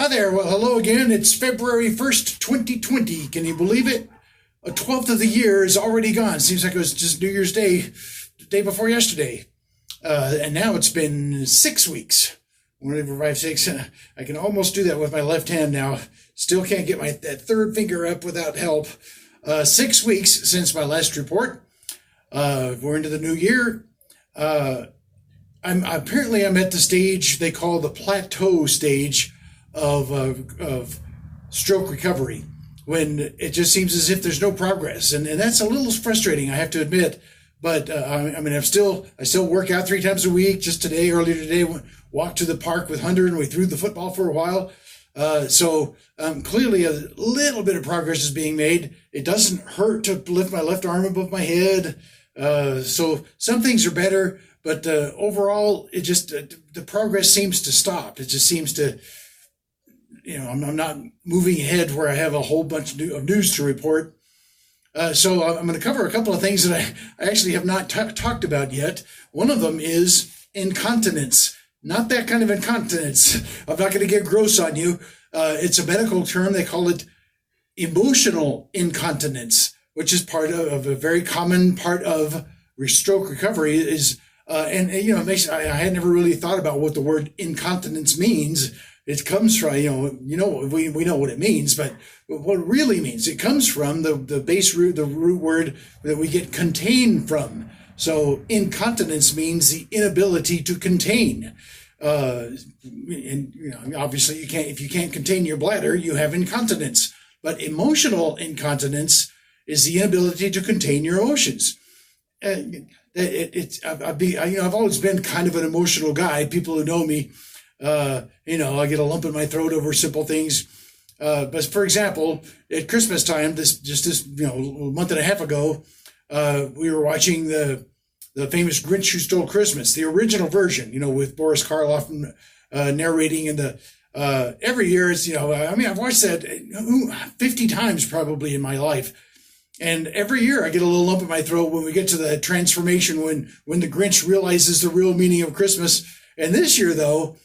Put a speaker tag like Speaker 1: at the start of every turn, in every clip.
Speaker 1: Hi there. Well, hello again. It's February 1st, 2020. Can you believe it? A 12th of the year is already gone. Seems like it was just New Year's Day, the day before yesterday. And now it's been 6 weeks. 1, 2, 5, 6. I can almost do that with my left hand now. Still can't get that third finger up without help. 6 weeks since my last report. We're into the new year. I'm at the stage they call the plateau stage of stroke recovery, when it just seems as if there's no progress, and that's a little frustrating, I have to admit. But I still work out 3 times a week. Just earlier today, walked to the park with Hunter, and we threw the football for a while. So clearly a little bit of progress is being made. It doesn't hurt to lift my left arm above my head. So some things are better, but overall, it just the progress seems to stop. It just seems to, I'm not moving ahead where I have a whole bunch of news to report. So I'm going to cover a couple of things that I actually have not talked about yet. One of them is incontinence. Not that kind of incontinence. I'm not going to get gross on you. It's a medical term. They call it emotional incontinence, which is part of a very common part of stroke recovery. It makes, I had never really thought about what the word incontinence means. It comes from, we know what it means, but what it really means, it comes from the base root, the root word that we get contain from. So incontinence means the inability to contain. Obviously if you can't contain your bladder, you have incontinence. But emotional incontinence is the inability to contain your emotions. I've always been kind of an emotional guy. People who know me, I get a lump in my throat over simple things. But for example, at Christmas time, this month and a half ago, we were watching the famous Grinch Who Stole Christmas, the original version, with Boris Karloff narrating, and every year it's, I've watched that 50 times probably in my life. And every year I get a little lump in my throat when we get to the transformation, when the Grinch realizes the real meaning of Christmas. And this year, though,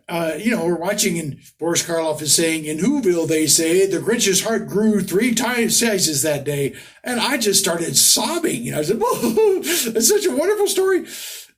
Speaker 1: we're watching, and Boris Karloff is saying, in Whoville, they say the Grinch's heart grew 3 times sizes that day. And I just started sobbing. I said, whoa, that's such a wonderful story.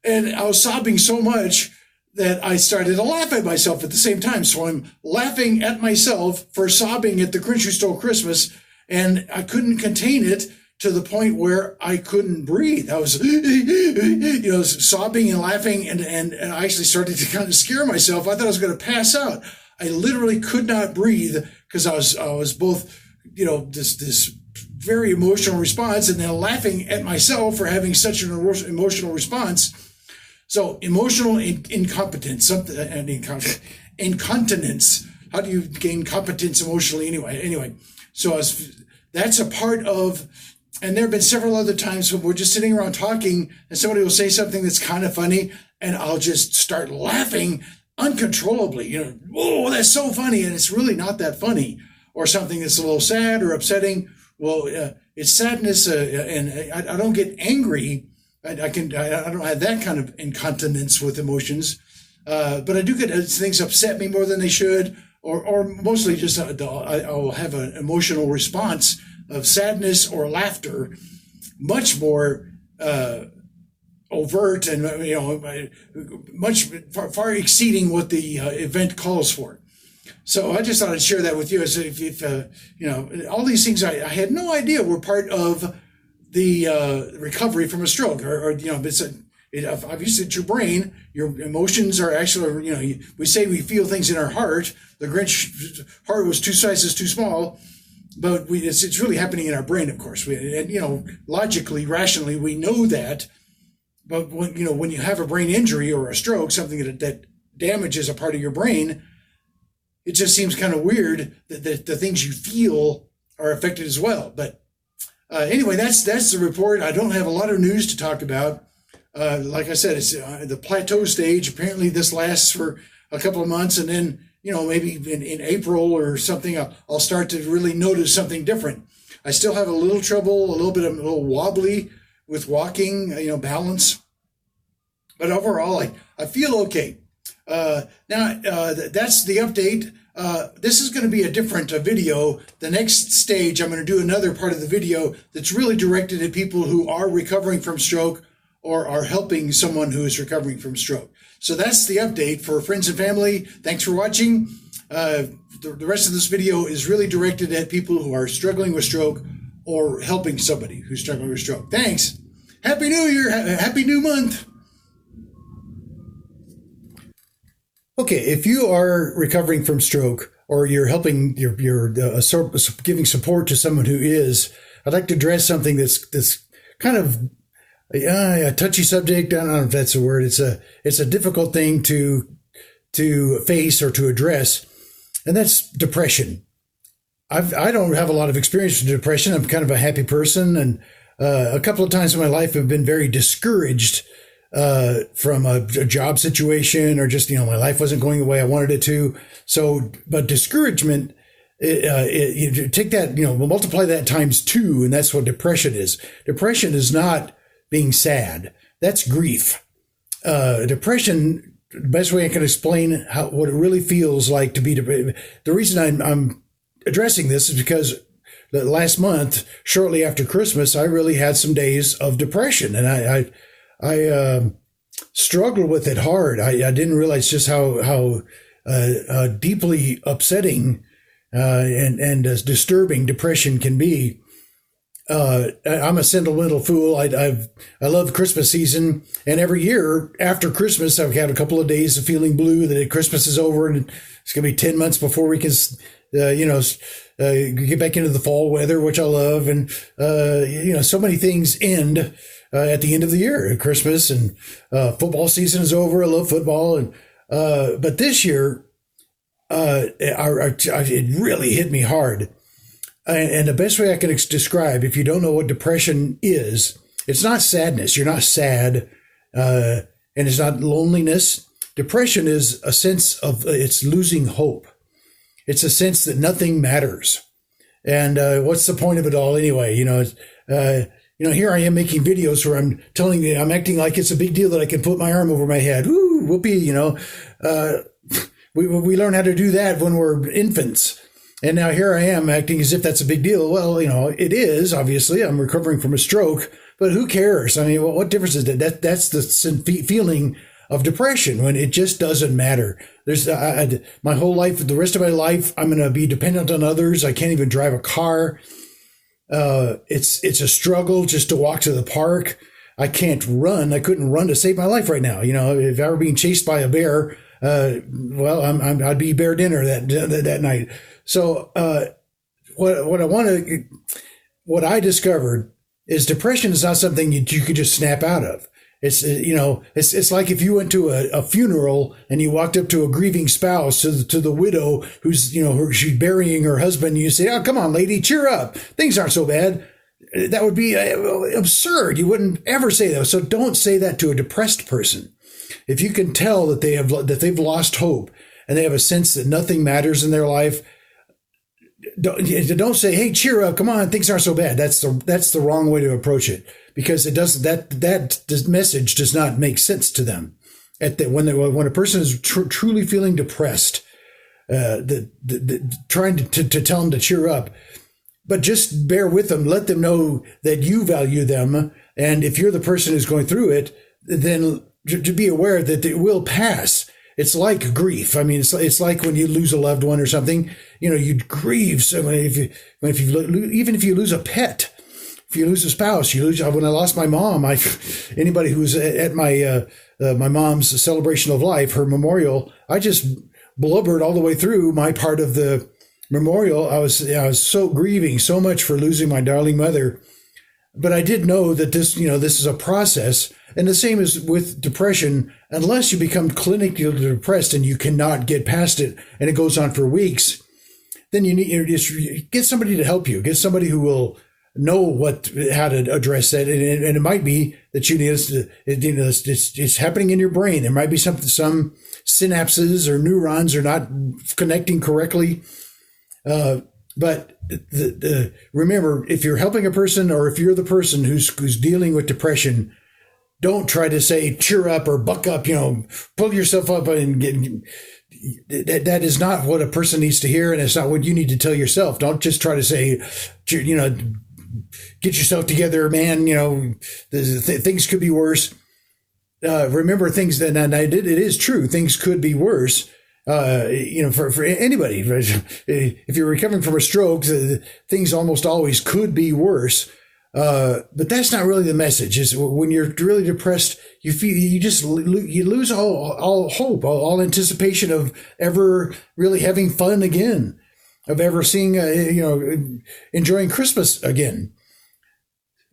Speaker 1: And I was sobbing so much that I started to laugh at myself at the same time. So I'm laughing at myself for sobbing at the Grinch Who Stole Christmas. And I couldn't contain it to the point where I couldn't breathe. I was, sobbing and laughing, and I actually started to kind of scare myself. I thought I was going to pass out. I literally could not breathe because I was both, this very emotional response, and then laughing at myself for having such an emotional response. So emotional incompetence, incontinence. How do you gain competence emotionally anyway? So that's a part of. And there have been several other times when we're just sitting around talking and somebody will say something that's kind of funny, and I'll just start laughing uncontrollably. Oh, that's so funny. And it's really not that funny. Or something that's a little sad or upsetting. Well, it's sadness, and I don't get angry. I don't have that kind of incontinence with emotions. But I do get things upset me more than they should, or mostly just I'll have an emotional response of sadness or laughter, much more overt and much far exceeding what the event calls for. So I just thought I'd share that with you, as if all these things I had no idea were part of the recovery from a stroke, or obviously it's your brain. Your emotions are actually, we say we feel things in our heart. The Grinch's heart was 2 sizes too small. But it's really happening in our brain, of course. Logically, rationally, we know that. But when you have a brain injury or a stroke, something that damages a part of your brain, it just seems kind of weird that the things you feel are affected as well. But anyway, that's the report. I don't have a lot of news to talk about. Like I said, it's the plateau stage. Apparently, this lasts for a couple of months, and then maybe in April or something, I'll start to really notice something different. I still have a little trouble, a little wobbly with walking, balance. But overall, I feel okay. Now, that's the update. This is going to be a different video. The next stage, I'm going to do another part of the video that's really directed at people who are recovering from stroke or are helping someone who is recovering from stroke. So that's the update for friends and family. Thanks for watching. The rest of this video is really directed at people who are struggling with stroke or helping somebody who's struggling with stroke. Thanks. Happy New Year. Happy New Month. Okay, if you are recovering from stroke or you're helping, you're giving support to someone who is, I'd like to address something that's kind of a touchy subject. I don't know if that's a word. It's a difficult thing to face or to address, and that's depression. I don't have a lot of experience with depression. I'm kind of a happy person, and a couple of times in my life I've been very discouraged from a job situation, or just, my life wasn't going the way I wanted it to. So, but discouragement, you take that, we'll multiply that times 2, and that's what depression is. Depression is not being sad. That's grief. Depression, the best way I can explain what it really feels like to be depressed. The reason I'm addressing this is because last month, shortly after Christmas, I really had some days of depression, and I struggled with it hard. I didn't realize just how deeply upsetting and disturbing depression can be. I'm a sentimental fool. I love Christmas season, and every year after Christmas, I've had a couple of days of feeling blue that Christmas is over, and it's going to be 10 months before we can, get back into the fall weather, which I love, and so many things end at the end of the year, at Christmas, and football season is over. I love football, and but this year, it really hit me hard. And the best way I can describe, if you don't know what depression is, it's not sadness. You're not sad, and it's not loneliness. Depression is a sense of it's losing hope. It's a sense that nothing matters. And what's the point of it all anyway? Here I am making videos where I'm acting like it's a big deal that I can put my arm over my head. Ooh, whoopee, we learn how to do that when we're infants. And now here I am acting as if that's a big deal. Well, it is, obviously. I'm recovering from a stroke, but who cares? I mean, what difference is that? That's the feeling of depression, when it just doesn't matter. There's my whole life, the rest of my life, I'm going to be dependent on others. I can't even drive a car. It's a struggle just to walk to the park. I can't run. I couldn't run to save my life right now. If I were being chased by a bear, I'd be bear dinner that night. So, what I discovered is depression is not something you could just snap out of. It's like if you went to a funeral and you walked up to a grieving spouse, to the widow who's, she's burying her husband, and you say, "Oh, come on, lady, cheer up. Things aren't so bad." That would be absurd. You wouldn't ever say that. So don't say that to a depressed person. If you can tell that they've lost hope and they have a sense that nothing matters in their life, don't say, "Hey, cheer up. Come on. Things aren't so bad." That's the wrong way to approach it, because it doesn't, that message does not make sense to them. When a person is truly feeling depressed, trying to tell them to cheer up, but just bear with them, let them know that you value them. And if you're the person who's going through it, then to be aware that it will pass. It's like grief. I mean, it's like when you lose a loved one or something, you grieve. So even if you lose a pet, if you lose a spouse, when I lost my mom, anybody who was at my mom's celebration of life, her memorial, I just blubbered all the way through my part of the memorial. I was so grieving so much for losing my darling mother. But I did know that this is a process. And the same is with depression. Unless you become clinically depressed and you cannot get past it, and it goes on for weeks, then you get somebody to help you. Get somebody who will know how to address that. And it might be that it's happening in your brain. There might be some synapses or neurons are not connecting correctly. But remember, if you're helping a person, or if you're the person who's dealing with depression, don't try to say cheer up or buck up, pull yourself up and that is not what a person needs to hear, and it's not what you need to tell yourself. Don't just try to say, get yourself together, man. Things could be worse. Remember things that, and it is true, things could be worse. For anybody, if you're recovering from a stroke, things almost always could be worse. But that's not really the message. Is when you're really depressed, you feel you lose all hope, all anticipation of ever really having fun again, of ever seeing, enjoying Christmas again.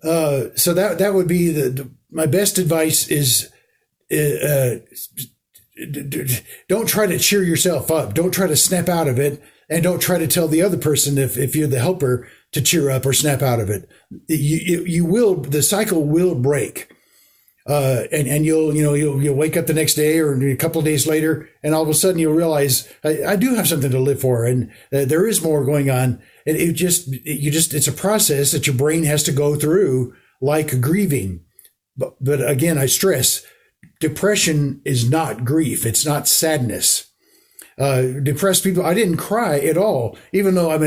Speaker 1: So that would be my best advice is, don't try to cheer yourself up. Don't try to snap out of it, and don't try to tell the other person if you're the helper to cheer up or snap out of it. You will, the cycle will break. And you'll wake up the next day or a couple of days later, and all of a sudden you'll realize I do have something to live for, and there is more going on. And it's a process that your brain has to go through, like grieving. But again, I stress, depression is not grief. It's not sadness. Depressed people, I didn't cry at all, even though I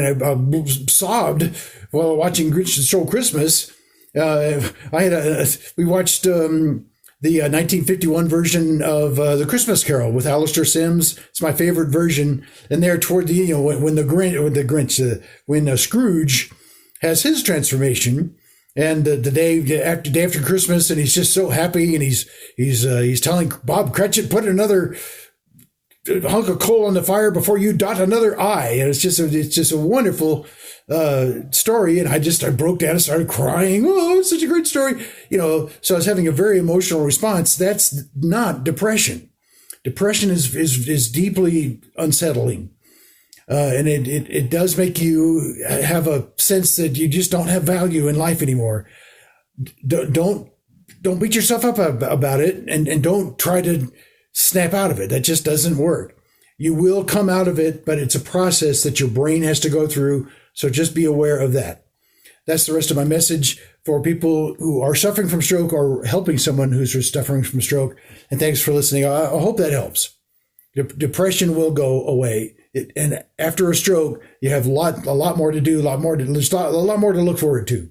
Speaker 1: sobbed while watching Grinch Stole Christmas. We watched the 1951 version of The Christmas Carol with Alistair Sims. It's my favorite version. And there toward the, when Scrooge has his transformation, and the day after Christmas, and he's just so happy, and he's telling Bob Cratchit, put another hunk of coal on the fire before you dot another I. And it's just a wonderful story. And I broke down and started crying. Oh, it's such a great story. So I was having a very emotional response. That's not depression. Depression is deeply unsettling. And it does make you have a sense that you just don't have value in life anymore. Don't beat yourself up about it, and don't try to snap out of it. That just doesn't work. You will come out of it, but it's a process that your brain has to go through. So just be aware of that. That's the rest of my message for people who are suffering from stroke or helping someone who's suffering from stroke. And thanks for listening. I hope that helps. Depression will go away. And after a stroke, you have a lot more to do, there's a lot more to look forward to.